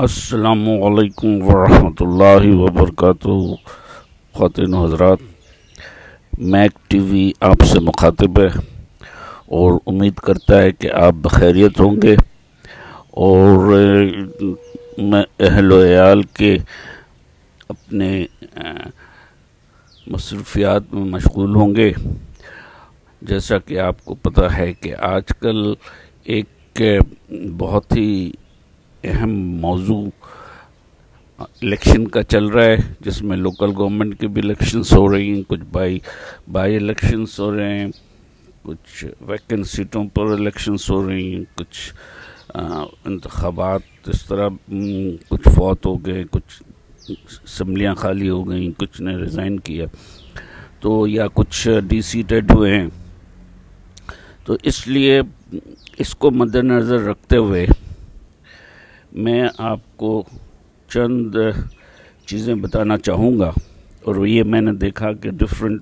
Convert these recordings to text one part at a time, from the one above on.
السلام علیکم ورحمۃ اللہ وبرکاتہ۔ خواتین و حضرات، میک ٹی وی آپ سے مخاطب ہے اور امید کرتا ہے کہ آپ بخیریت ہوں گے اور میں اہل و عیال کے اپنے مصروفیات میں مشغول ہوں گے۔ جیسا کہ آپ کو پتہ ہے کہ آج کل ایک بہت ہی اہم موضوع الیکشن کا چل رہا ہے، جس میں لوکل گورنمنٹ کے بھی الیکشنز ہو رہی ہیں، کچھ بائی الیکشنز ہو رہے ہیں، کچھ ویکن سیٹوں پر الیکشنز ہو رہی ہیں، کچھ انتخابات اس طرح کچھ فوت ہو گئے، کچھ اسمبلیاں خالی ہو گئیں، کچھ نے ریزائن کیا تو یا کچھ ڈی سیٹڈ ہوئے ہیں۔ تو اس لیے اس کو مد نظر رکھتے ہوئے میں آپ کو چند چیزیں بتانا چاہوں گا، اور یہ میں نے دیکھا کہ ڈفرینٹ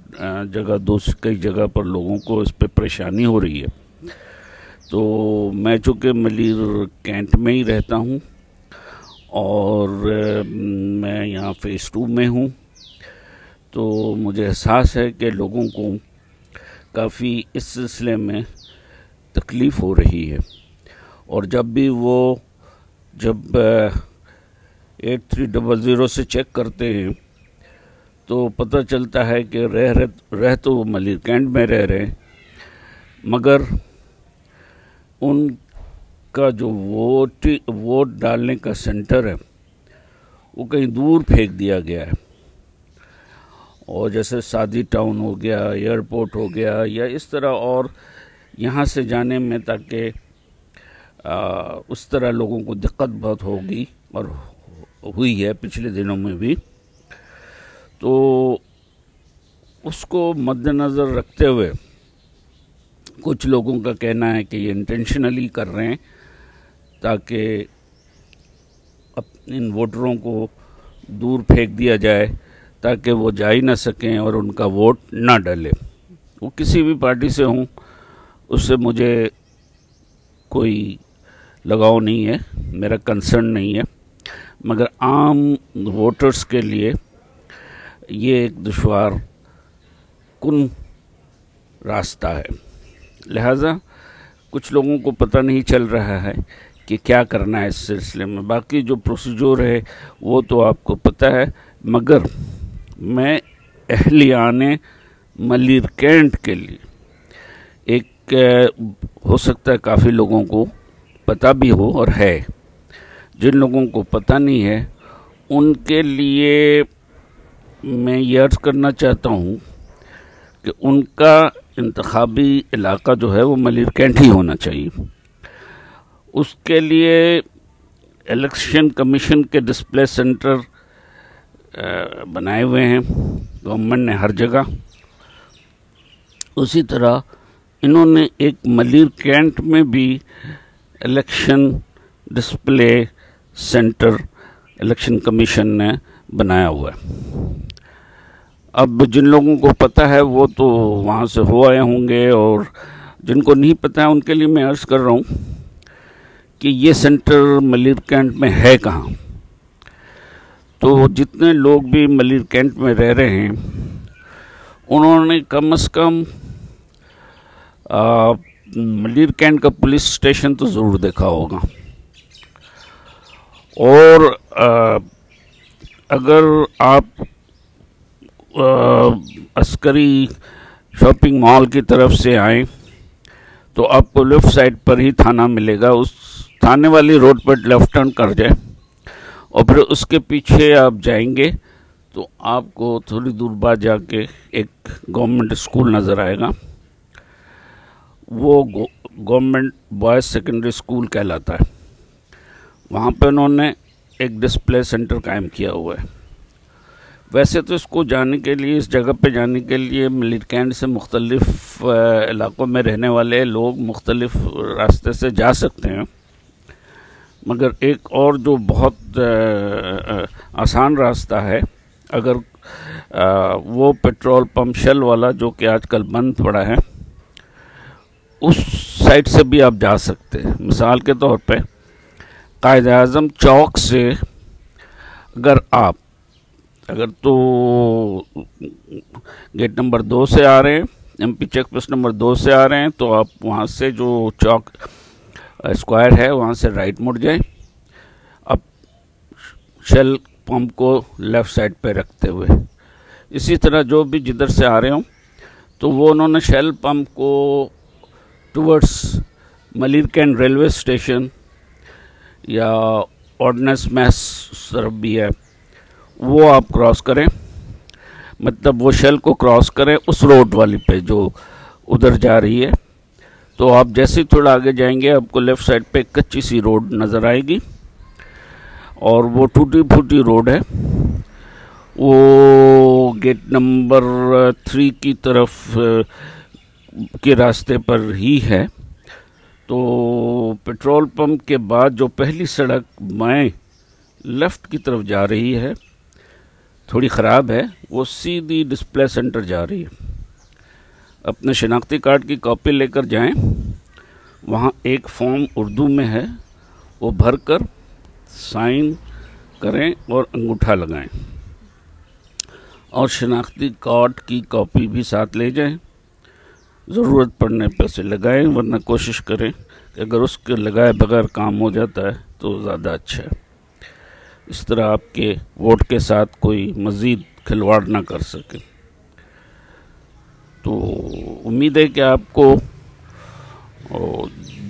جگہ کئی جگہ پر لوگوں کو اس پہ پریشانی ہو رہی ہے۔ تو میں چونکہ ملیر کینٹ میں ہی رہتا ہوں اور میں یہاں فیس 2 میں ہوں، تو مجھے احساس ہے کہ لوگوں کو کافی اس سلسلے میں تکلیف ہو رہی ہے، اور جب 8300 سے چیک کرتے ہیں تو پتہ چلتا ہے کہ رہ تو وہ ملیر کینٹ میں رہ رہے ہیں، مگر ان کا جو ووٹ ڈالنے کا سینٹر ہے وہ کہیں دور پھینک دیا گیا ہے، اور جیسے سادی ٹاؤن ہو گیا، ایئرپورٹ ہو گیا، یا اس طرح، اور یہاں سے جانے میں تاکہ اس طرح لوگوں کو دقت بہت ہوگی اور ہوئی ہے پچھلے دنوں میں بھی۔ تو اس کو مد نظر رکھتے ہوئے کچھ لوگوں کا کہنا ہے کہ یہ انٹینشنلی کر رہے ہیں تاکہ ان ووٹروں کو دور پھینک دیا جائے تاکہ وہ جا ہی نہ سکیں اور ان کا ووٹ نہ ڈلے۔ وہ کسی بھی پارٹی سے ہوں، اس سے مجھے کوئی لگاؤ نہیں ہے، میرا کنسرن نہیں ہے، مگر عام ووٹرز کے لیے یہ ایک دشوار کن راستہ ہے۔ لہٰذا کچھ لوگوں کو پتہ نہیں چل رہا ہے کہ کیا کرنا ہے اس سلسلے میں۔ باقی جو پروسیجر ہے وہ تو آپ کو پتہ ہے، مگر میں اہلیان ملیر کینٹ کے لیے ایک ہو سکتا ہے کافی لوگوں کو پتہ بھی ہو اور ہے، جن لوگوں کو پتہ نہیں ہے ان کے لیے میں یہ عرض کرنا چاہتا ہوں کہ ان کا انتخابی علاقہ جو ہے وہ ملیر کینٹ ہی ہونا چاہیے۔ اس کے لیے الیکشن کمیشن کے ڈسپلے سینٹر بنائے ہوئے ہیں گورنمنٹ نے ہر جگہ، اسی طرح انہوں نے ایک ملیر کینٹ میں بھی election display centre election commission نے بنایا ہوا ہے۔ اب جن لوگوں کو پتہ ہے وہ تو وہاں سے ہو آئے ہوں گے، اور جن کو نہیں پتہ ہے ان کے لیے میں عرض کر رہا ہوں کہ یہ سینٹر ملیر کینٹ میں ہے کہاں۔ تو جتنے لوگ بھی ملیر کینٹ میں رہ رہے ہیں انہوں نے کم از کم ملیر کینٹ کا پولیس اسٹیشن تو ضرور دیکھا ہوگا، اور اگر آپ عسکری شاپنگ مال کی طرف سے آئیں تو آپ کو لیفٹ سائڈ پر ہی تھانہ ملے گا، اس تھانے والی روڈ پر لیفٹ ٹرن کر جائیں اور پھر اس کے پیچھے آپ جائیں گے تو آپ کو تھوڑی دور بعد جا کے ایک گورنمنٹ اسکول نظر آئے گا۔ وہ گورنمنٹ بوائز سیکنڈری اسکول کہلاتا ہے۔ وہاں پہ انہوں نے ایک ڈسپلے سینٹر قائم کیا ہوا ہے۔ ویسے تو اس کو جانے کے لیے، اس جگہ پہ جانے کے لیے ملیر کینٹ سے مختلف علاقوں میں رہنے والے لوگ مختلف راستے سے جا سکتے ہیں، مگر ایک اور جو بہت آسان راستہ ہے، اگر وہ پیٹرول پمپ شل والا جو کہ آج کل بند پڑا ہے، اس سائٹ سے بھی آپ جا سکتے ہیں۔ مثال کے طور پہ قائد اعظم چوک سے اگر تو گیٹ نمبر 2 سے آ رہے ہیں، M P check post number 2 سے آ رہے ہیں، تو آپ وہاں سے جو چوک اسکوائر ہے وہاں سے رائٹ مڑ جائیں، اب شیل پمپ کو لیفٹ سائڈ پہ رکھتے ہوئے، اسی طرح جو بھی جدھر سے آ رہے ہوں تو وہ انہوں نے شیل پمپ کو towards Malir cantt railway station یا آرڈننس میس طرف بھی ہے وہ آپ کراس کریں، مطلب وہ شیل کو کراس کریں اس روڈ والی پہ جو ادھر جا رہی ہے، تو آپ جیسے تھوڑا آگے جائیں گے آپ کو لیفٹ سائڈ پہ کچی سی روڈ نظر آئے گی، اور وہ ٹوٹی پھوٹی روڈ ہے، وہ گیٹ نمبر 3 کی طرف کے راستے پر ہی ہے۔ تو پیٹرول پمپ کے بعد جو پہلی سڑک بائیں لیفٹ کی طرف جا رہی ہے، تھوڑی خراب ہے، وہ سیدھی ڈسپلے سینٹر جا رہی ہے۔ اپنے شناختی کارڈ کی کاپی لے کر جائیں، وہاں ایک فارم اردو میں ہے، وہ بھر کر سائن کریں اور انگوٹھا لگائیں، اور شناختی کارڈ کی کاپی بھی ساتھ لے جائیں، ضرورت پڑنے پہ اسے لگائیں، ورنہ کوشش کریں کہ اگر اس کے لگائے بغیر کام ہو جاتا ہے تو زیادہ اچھا ہے، اس طرح آپ کے ووٹ کے ساتھ کوئی مزید کھلواڑ نہ کر سکے۔ تو امید ہے کہ آپ کو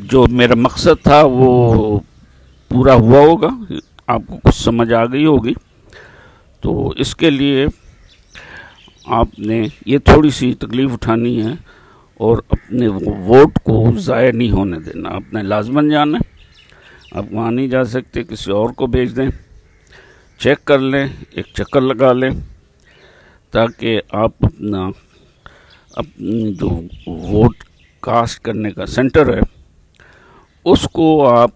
جو میرا مقصد تھا وہ پورا ہوا ہوگا، آپ کو کچھ سمجھ آ گئی ہوگی۔ تو اس کے لیے آپ نے یہ تھوڑی سی تکلیف اٹھانی ہے اور اپنے ووٹ کو ضائع نہیں ہونے دینا، اپنے لازماً جانا ہے، آپ وہاں نہیں جا سکتے، کسی اور کو بھیج دیں، چیک کر لیں، ایک چکر لگا لیں، تاکہ آپ اپنی جو ووٹ کاسٹ کرنے کا سینٹر ہے اس کو آپ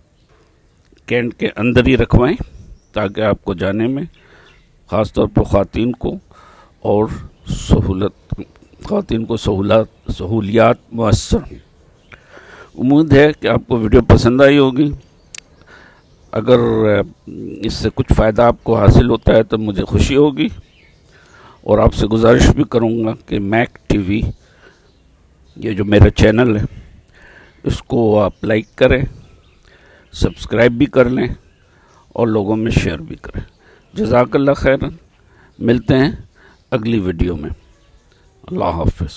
کینٹ کے اندر ہی رکھوائیں، تاکہ آپ کو جانے میں خاص طور پر خواتین کو سہولیات میسر۔ امید ہے کہ آپ کو ویڈیو پسند آئی ہوگی، اگر اس سے کچھ فائدہ آپ کو حاصل ہوتا ہے تو مجھے خوشی ہوگی، اور آپ سے گزارش بھی کروں گا کہ میک ٹی وی یہ جو میرا چینل ہے اس کو آپ لائک کریں، سبسکرائب بھی کر لیں اور لوگوں میں شیئر بھی کریں۔ جزاک اللہ خیرن، ملتے ہیں اگلی ویڈیو میں، اللہ حافظ۔